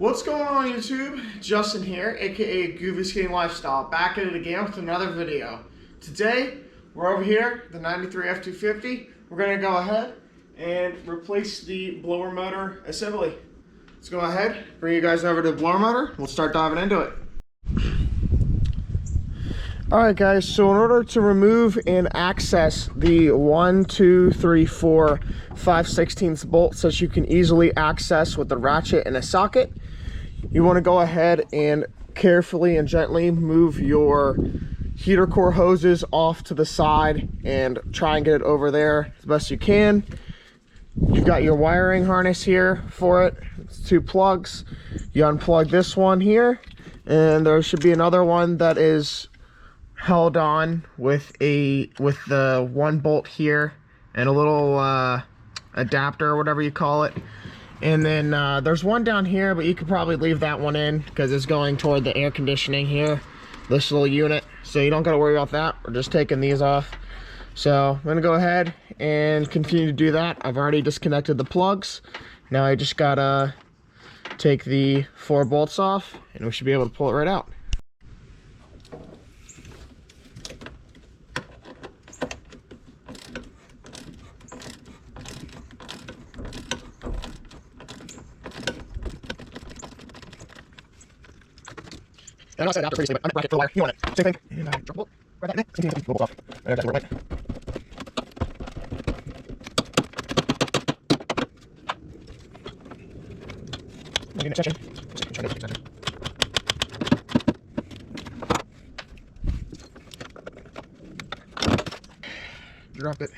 What's going on YouTube? Justin here, aka Goofy Skating Lifestyle, back at it again with another video. Today, we're over here, the 93 F250. We're going to go ahead and replace the blower motor assembly. Let's go ahead, bring you guys over to the blower motor. We'll start diving into it. Alright guys, so in order to remove and access the 1, 2, 3, 4, 5/16 bolts that you can easily access with the ratchet and a socket, you want to go ahead and carefully and gently move your heater core hoses off to the side and try and get it over there as best you can. You've got your wiring harness here for it. It's 2 plugs. You unplug this one here, and there should be another one that is held on with the 1 bolt here and a little adapter or whatever you call it. And then there's one down here, but you could probably leave that one in because it's going toward the air conditioning here, this little unit, so you don't got to worry about that. We're just taking these off. So I'm gonna go ahead and continue to do that. I've already disconnected the plugs. Now I just gotta take the 4 bolts off and we should be able to pull it right out. And I said after previously, but under bracket for the wire, you want it. Same thing. And I drop a bolt right back in there. Same thing, bolt off. Right, that's right. Make an extension. Try to make an extension. Drop it.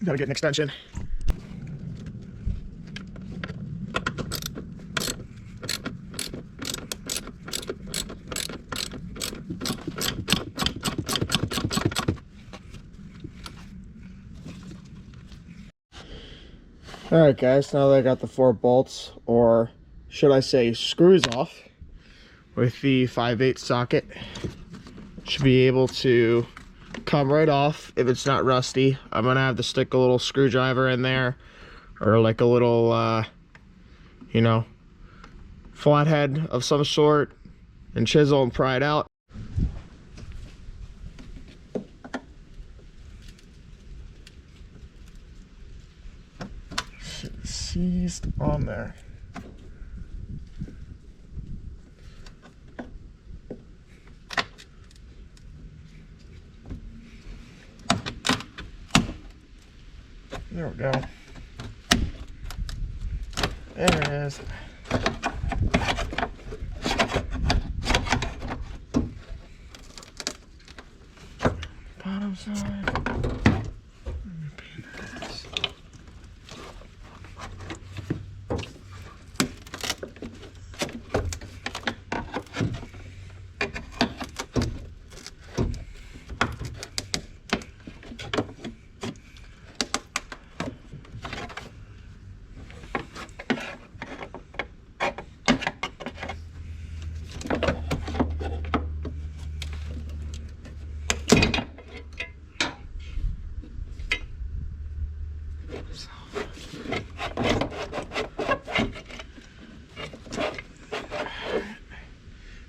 Gotta get an extension. Alright guys, now that I got the 4 bolts, or should I say screws off, with the 5/8 socket, should be able to come right off if it's not rusty. I'm gonna have to stick a little screwdriver in there, or like a little you know, flathead of some sort, and chisel and pry it out. It's seized on there. There we go. There it is. Bottom side.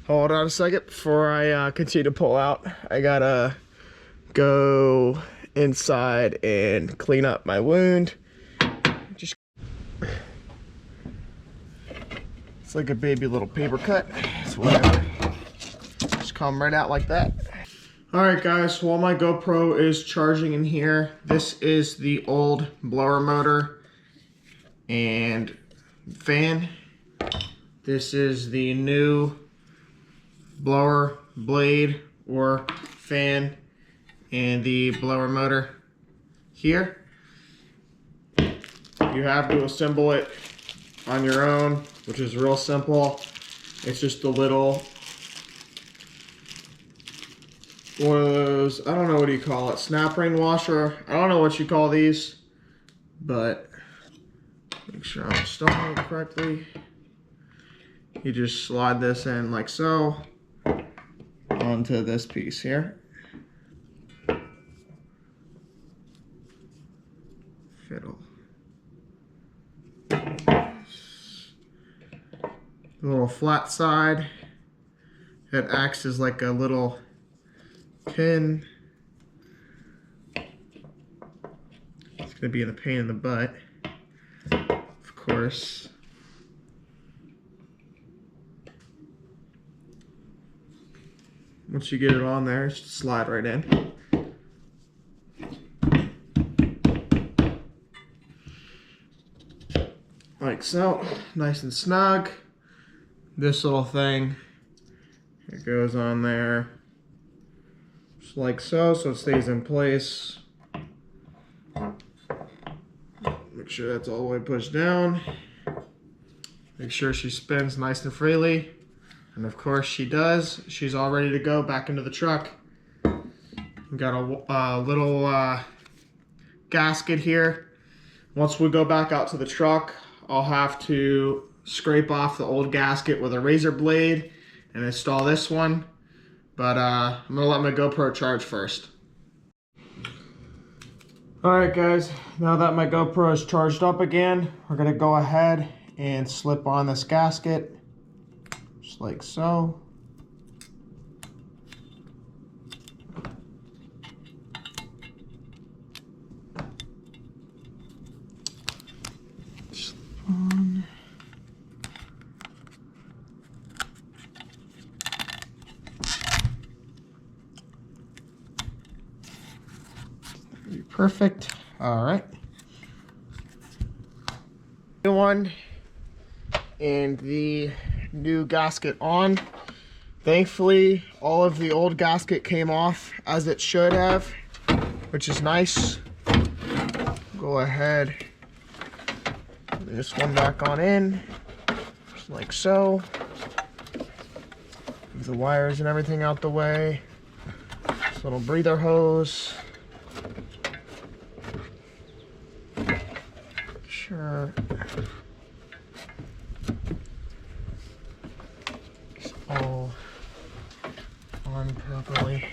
Hold on a second before I continue to pull out. I gotta go inside and clean up my wound. It's like a baby little paper cut. It's whatever. Just come right out like that. Alright guys, while my GoPro is charging in here, this is the old blower motor and fan. This is the new blower blade or fan and the blower motor here. You have to assemble it on your own, which is real simple. It's just a little one of those, I don't know, what do you call it, snap ring washer. I don't know what you call these, but Make sure I'm installing it correctly. You just slide this in like so onto this piece here. Fiddle. The little flat side, it acts as like a little pin. It's gonna be a pain in the butt, of course. Once you get it on there, just slide right in. Like so, nice and snug. This little thing, it goes on there, just like so, so it stays in place. Make sure that's all the way pushed down. Make sure she spins nice and freely. And of course she does. She's all ready to go back into the truck. Got a little gasket here. Once we go back out to the truck, I'll have to scrape off the old gasket with a razor blade and install this one. But I'm gonna let my GoPro charge first. Alright guys, now that my GoPro is charged up again, we're gonna go ahead and slip on this gasket. Just like so. Slip on. Perfect. All right. New one and the new gasket on. Thankfully, all of the old gasket came off as it should have, which is nice. Go ahead, put this one back on in, just like so. Move the wires and everything out the way. This little breather hose. Sure. It's all on properly.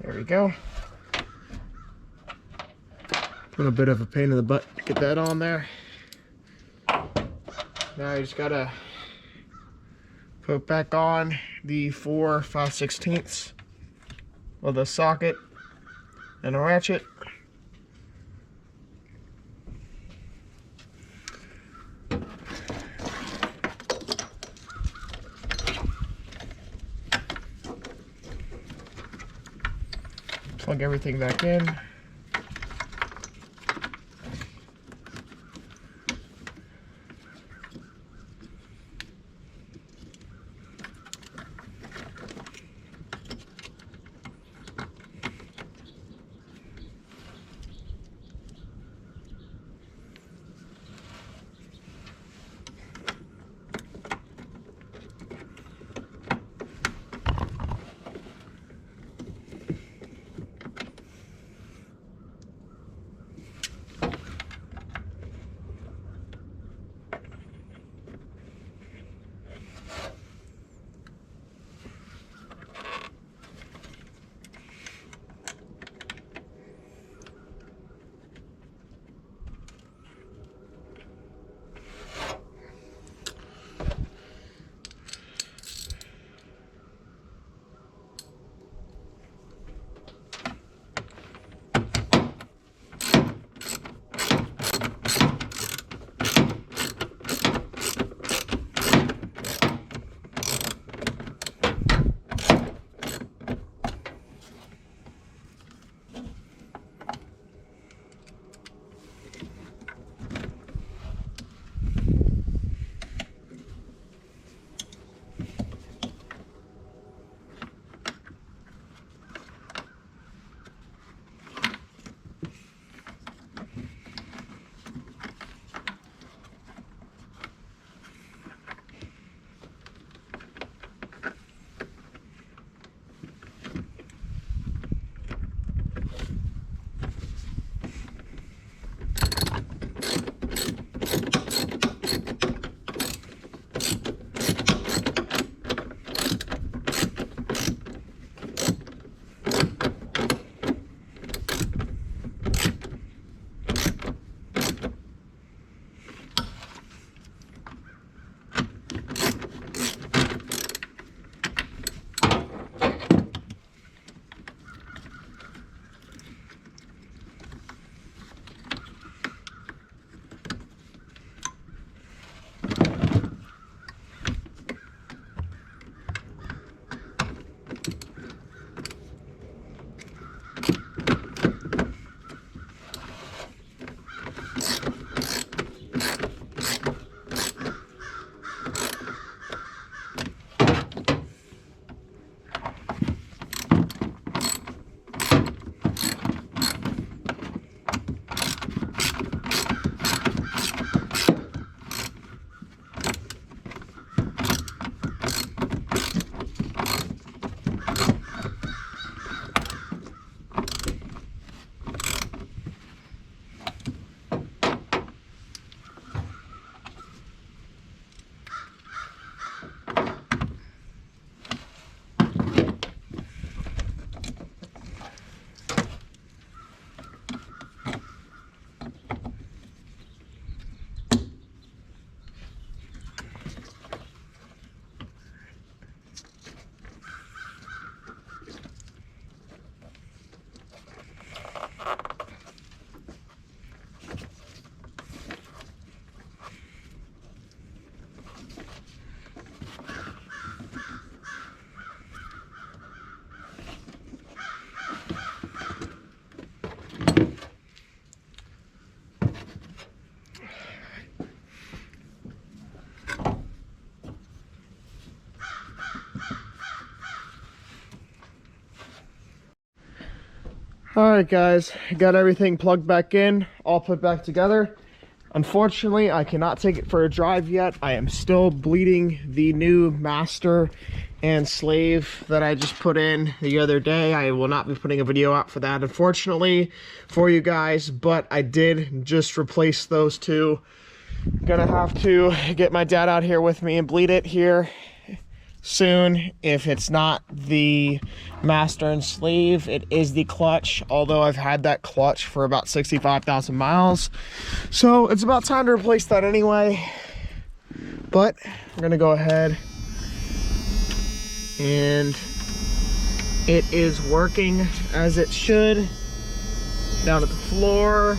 There we go. A little bit of a pain in the butt to get that on there. Now you just gotta put back on the 4 5/16 with a socket and a ratchet. Plug everything back in. Alright guys, got everything plugged back in, all put back together. Unfortunately, I cannot take it for a drive yet. I am still bleeding the new master and slave that I just put in the other day. I will not be putting a video out for that, unfortunately, for you guys, but I did just replace those two. Gonna have to get my dad out here with me and bleed it here soon. If it's not the master and slave, it is the clutch, although I've had that clutch for about 65,000 miles, so it's about time to replace that anyway. But we're gonna go ahead, and it is working as it should. Down at the floor,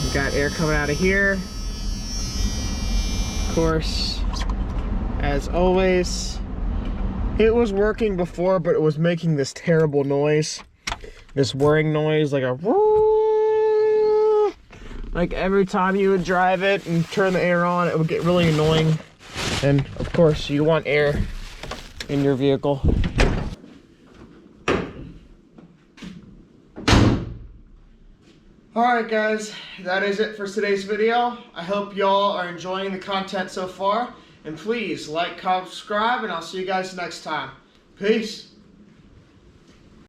we got air coming out of here, of course. As always, it was working before, but it was making this terrible noise, this whirring noise, like a whoo. Like every time you would drive it and turn the air on, it would get really annoying. And of course, you want air in your vehicle. Alright guys, that is it for today's video. I hope y'all are enjoying the content so far. And please like, comment, subscribe, and I'll see you guys next time. Peace.